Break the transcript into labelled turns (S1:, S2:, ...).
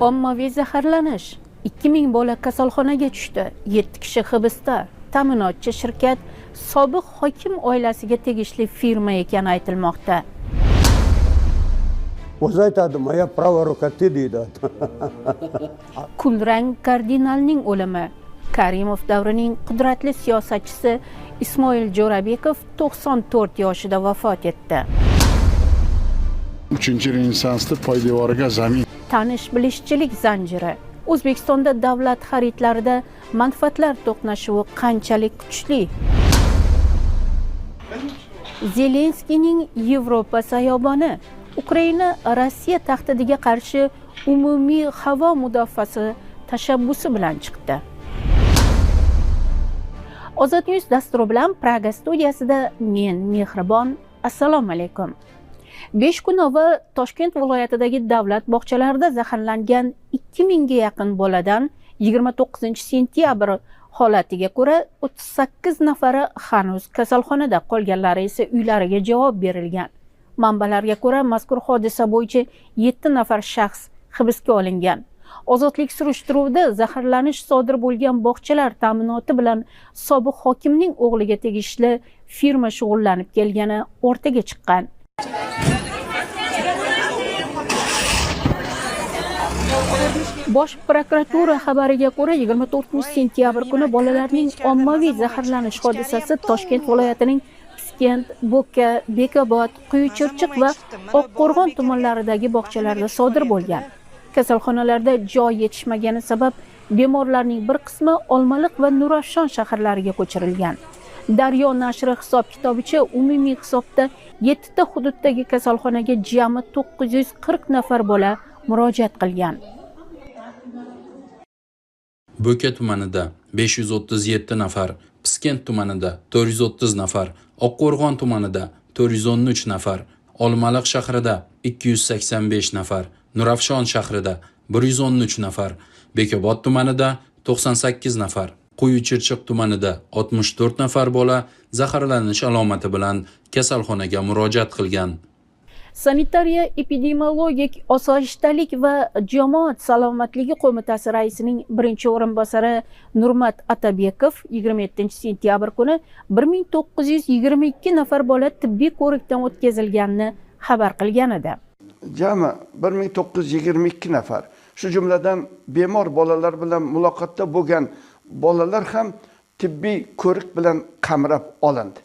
S1: Ommaviy zaharlanish. 2000 bola kasalxonaga tushdi. 7 kishi hibsda. Ta'minotchi shirkat sobiq hokim oilasiga tegishli firma ekani aytilmoqda.
S2: O'zi aytadi, "Moya prava ruka" deydi.
S1: Kulrang kardinalning o'limi. Karimov davrining qudratli siyosatchisi Ismoil Jo'rabekov 94 yoshida vafot etdi.
S3: 3-Renessansda poydevoriga zamin.
S1: Tanish-bilishchilik zanjiri. O'zbekistonda davlat xaridlarida manfaatlar to'qnashuvi qanchalik kuchli? Zelenskiyning Yevropa sayoboni. Ukraina Rossiya tahdidiga qarshi umumiy havo mudofaasi tashabbusi bilan chiqdi. Ozod News dasturi bilan Praga studiyasida men Mehribon. Assalomu alaykum. 5 kun avval Toshkent viloyatidagi davlat bog'chalarida zaharlangan 2000 ga yaqin boladan 29-sentyabr holatiga ko'ra 38 nafari hanuz kasalxonada, qolganlari esa uylariga javob berilgan. Manbalarga ko'ra, mazkur hodisa bo'yicha 7 nafar shaxs hibsga olingan. Ozodlik surishtiruvida zaharlanish sodir bo'lgan bog'chalar ta'minoti bilan sobiq hokimning o'g'liga tegishli firma shug'ullanib kelgani o'rtaga chiqqan. Bosh prokuratura xabariga ko'ra, 24-sentyabr kuni bolalarning ommaviy zaharlanish hodisasi Toshkent viloyatining Piskent, Bo'ka, Bekobod, Quyuchirchiq va Oqqo'rg'on tumanlaridagi bog'chalarda sodir bo'lgan. Kasalxonalarda joy yetishmagani sabab bemorlarning bir qismi Olmaliq va Nurafshon shaharlariga ko'chirilgan. Daryo nashri hisob-kitobicha umumiy hisobda 7 ta hududdagi kasalxonaga jami 940 nafar bola murojaat qilgan.
S4: Bo'ka tumanida 537 nafar, Piskent tumanida 430 nafar, Oqqo'rg'on tumanida 413 nafar, Olmaliq shahrida 285 nafar, Nurafshon shahrida 113 nafar, Bekobod tumanida 98 nafar, Quyuchirchiq tumanida 64 nafar bola zaharlanish alomati bilan kasalxonaga murojaat qilgan.
S1: Sanitariya epidemiologik osoyishtalik va jamoat salomatligi qo'mitasi raisining birinchi o'rinbosari Nurmat Atabekov 27-sentyabr kuni 1922 nafar bola tibbiy ko'rikdan o'tkazilganini xabar qilgan edi.
S5: Jami 1922 nafar, shu jumladan bemor bolalar bilan muloqotda bo'lgan bolalar ham tibbiy ko'rik bilan qamrab olindi.